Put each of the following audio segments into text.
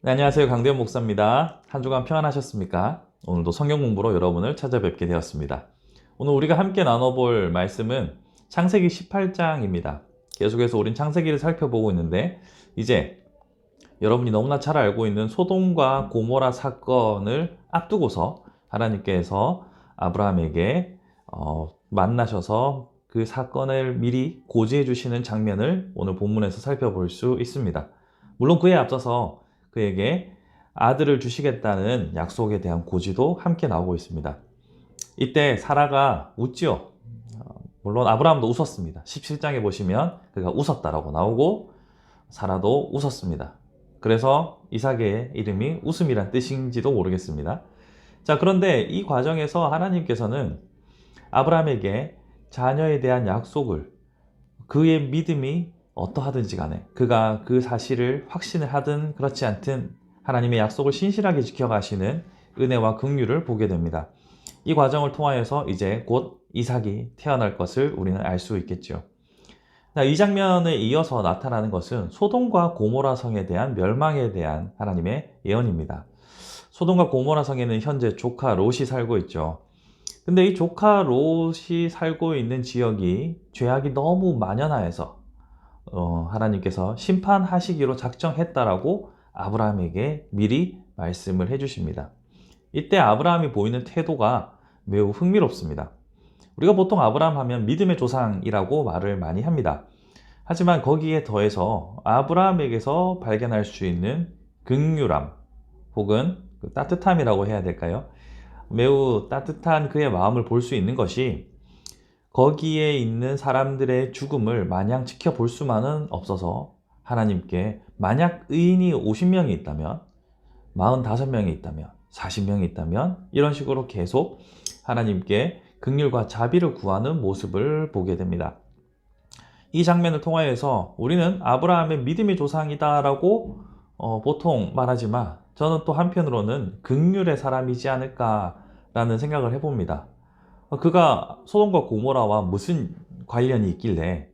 네, 안녕하세요. 강대현 목사입니다. 한 주간 평안하셨습니까? 오늘도 성경 공부로 여러분을 찾아뵙게 되었습니다. 오늘 우리가 함께 나눠볼 말씀은 창세기 18장입니다. 계속해서 우린 창세기를 살펴보고 있는데 이제 여러분이 너무나 잘 알고 있는 소돔과 고모라 사건을 앞두고서 하나님께서 아브라함에게 만나셔서 그 사건을 미리 고지해 주시는 장면을 오늘 본문에서 살펴볼 수 있습니다. 물론 그에 앞서서 그에게 아들을 주시겠다는 약속에 대한 고지도 함께 나오고 있습니다. 이때 사라가 웃지요. 물론 아브라함도 웃었습니다. 17장에 보시면 그가 웃었다라고 나오고 사라도 웃었습니다. 그래서 이삭의 이름이 웃음이란 뜻인지도 모르겠습니다. 자, 그런데 이 과정에서 하나님께서는 아브라함에게 자녀에 대한 약속을 그의 믿음이 어떠하든지 간에 그가 그 사실을 확신을 하든 그렇지 않든 하나님의 약속을 신실하게 지켜가시는 은혜와 긍휼을 보게 됩니다. 이 과정을 통하여서 이제 곧 이삭이 태어날 것을 우리는 알 수 있겠죠. 이 장면에 이어서 나타나는 것은 소돔과 고모라 성에 대한 멸망에 대한 하나님의 예언입니다. 소돔과 고모라 성에는 현재 조카 롯이 살고 있죠. 근데 이 조카 롯이 살고 있는 지역이 죄악이 너무 만연하여서 하나님께서 심판하시기로 작정했다라고 아브라함에게 미리 말씀을 해주십니다. 이때 아브라함이 보이는 태도가 매우 흥미롭습니다. 우리가 보통 아브라함 하면 믿음의 조상이라고 말을 많이 합니다. 하지만 거기에 더해서 아브라함에게서 발견할 수 있는 긍휼함 혹은 따뜻함이라고 해야 될까요? 매우 따뜻한 그의 마음을 볼 수 있는 것이 거기에 있는 사람들의 죽음을 마냥 지켜볼 수만은 없어서 하나님께 만약 의인이 50명이 있다면 45명이 있다면 40명이 있다면 이런 식으로 계속 하나님께 긍휼과 자비를 구하는 모습을 보게 됩니다. 이 장면을 통하여서 우리는 아브라함의 믿음의 조상이다라고 보통 말하지만 저는 또 한편으로는 긍휼의 사람이지 않을까라는 생각을 해봅니다. 그가 소돔과 고모라와 무슨 관련이 있길래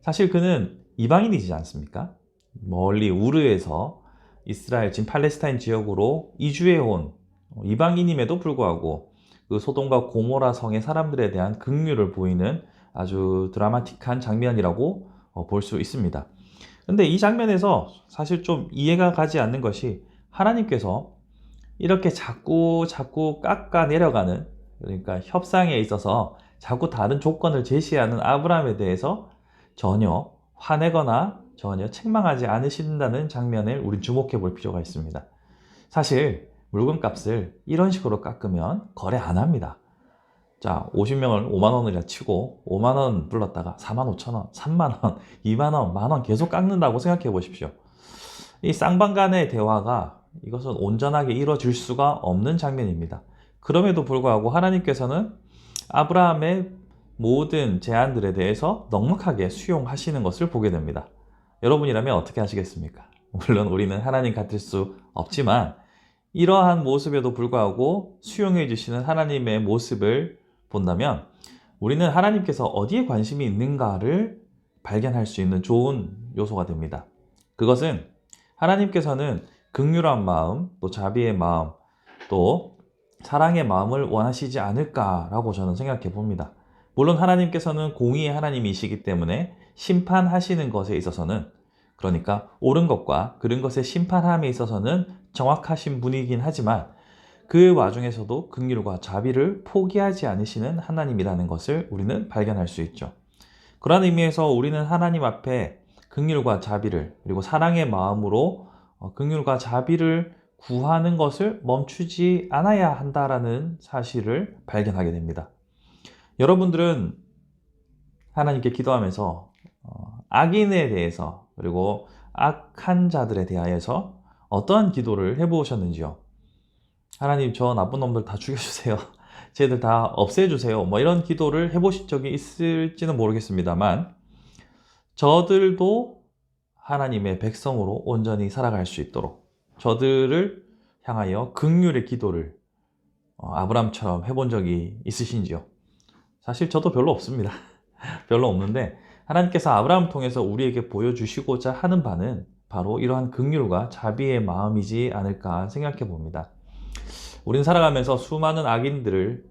사실 그는 이방인이지 않습니까? 멀리 우르에서 이스라엘 지금 팔레스타인 지역으로 이주해 온 이방인임에도 불구하고 그 소돔과 고모라 성의 사람들에 대한 긍휼을 보이는 아주 드라마틱한 장면이라고 볼 수 있습니다. 근데 이 장면에서 사실 좀 이해가 가지 않는 것이 하나님께서 이렇게 자꾸 깎아 내려가는, 그러니까 협상에 있어서 자꾸 다른 조건을 제시하는 아브라함에 대해서 전혀 화내거나 전혀 책망하지 않으신다는 장면을 우리 주목해 볼 필요가 있습니다. 사실 물건값을 이런 식으로 깎으면 거래 안 합니다. 자, 50명을 5만 원이라 치고 5만 원 불렀다가 4만 5천 원, 3만 원, 2만 원, 만 원 계속 깎는다고 생각해 보십시오. 이 쌍방 간의 대화가 이것은 온전하게 이루어질 수가 없는 장면입니다. 그럼에도 불구하고 하나님께서는 아브라함의 모든 제안들에 대해서 넉넉하게 수용하시는 것을 보게 됩니다. 여러분이라면 어떻게 하시겠습니까? 물론 우리는 하나님 같을 수 없지만 이러한 모습에도 불구하고 수용해 주시는 하나님의 모습을 본다면 우리는 하나님께서 어디에 관심이 있는가를 발견할 수 있는 좋은 요소가 됩니다. 그것은 하나님께서는 긍휼한 마음, 또 자비의 마음, 또 사랑의 마음을 원하시지 않을까라고 저는 생각해 봅니다. 물론 하나님께서는 공의의 하나님이시기 때문에 심판하시는 것에 있어서는, 그러니까 옳은 것과 그른 것의 심판함에 있어서는 정확하신 분이긴 하지만 그 와중에서도 긍휼과 자비를 포기하지 않으시는 하나님이라는 것을 우리는 발견할 수 있죠. 그런 의미에서 우리는 하나님 앞에 긍휼과 자비를, 그리고 사랑의 마음으로 긍휼과 자비를 구하는 것을 멈추지 않아야 한다라는 사실을 발견하게 됩니다. 여러분들은 하나님께 기도하면서 악인에 대해서, 그리고 악한 자들에 대하여서 어떠한 기도를 해보셨는지요? 하나님, 저 나쁜 놈들 다 죽여주세요. 쟤들 다 없애주세요. 뭐 이런 기도를 해보신 적이 있을지는 모르겠습니다만 저들도 하나님의 백성으로 온전히 살아갈 수 있도록 저들을 향하여 긍휼의 기도를 아브라함처럼 해본 적이 있으신지요? 사실 저도 별로 없습니다. 별로 없는데 하나님께서 아브라함을 통해서 우리에게 보여주시고자 하는 바는 바로 이러한 긍휼과 자비의 마음이지 않을까 생각해 봅니다. 우린 살아가면서 수많은 악인들을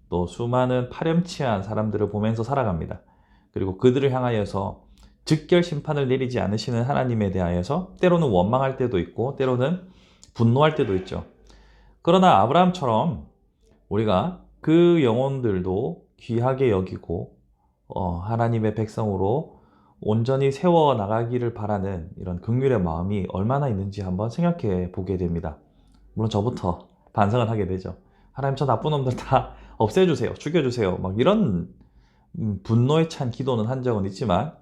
또 수많은 파렴치한 사람들을 보면서 살아갑니다. 그리고 그들을 향하여서 즉결 심판을 내리지 않으시는 하나님에 대하여서 때로는 원망할 때도 있고 때로는 분노할 때도 있죠. 그러나 아브라함처럼 우리가 그 영혼들도 귀하게 여기고 하나님의 백성으로 온전히 세워 나가기를 바라는 이런 긍휼의 마음이 얼마나 있는지 한번 생각해 보게 됩니다. 물론 저부터 반성을 하게 되죠. 하나님, 저 나쁜 놈들 다 없애주세요, 죽여주세요, 막 이런 분노에 찬 기도는 한 적은 있지만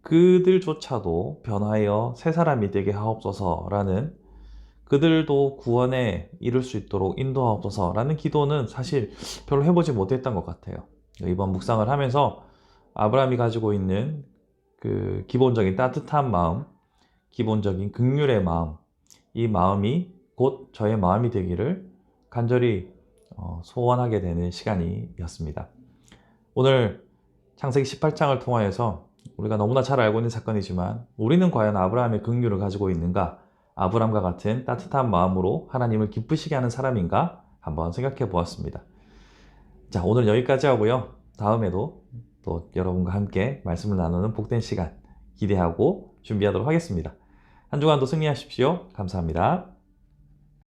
그들조차도 변하여 새 사람이 되게 하옵소서라는, 그들도 구원에 이를 수 있도록 인도하옵소서라는 기도는 사실 별로 해보지 못했던 것 같아요. 이번 묵상을 하면서 아브라함이 가지고 있는 그 기본적인 따뜻한 마음, 기본적인 긍휼의 마음, 이 마음이 곧 저의 마음이 되기를 간절히 소원하게 되는 시간이었습니다. 오늘 창세기 18장을 통하여서 우리가 너무나 잘 알고 있는 사건이지만 우리는 과연 아브라함의 긍휼을 가지고 있는가? 아브라함과 같은 따뜻한 마음으로 하나님을 기쁘시게 하는 사람인가? 한번 생각해 보았습니다. 자, 오늘 여기까지 하고요. 다음에도 또 여러분과 함께 말씀을 나누는 복된 시간 기대하고 준비하도록 하겠습니다. 한 주간도 승리하십시오. 감사합니다.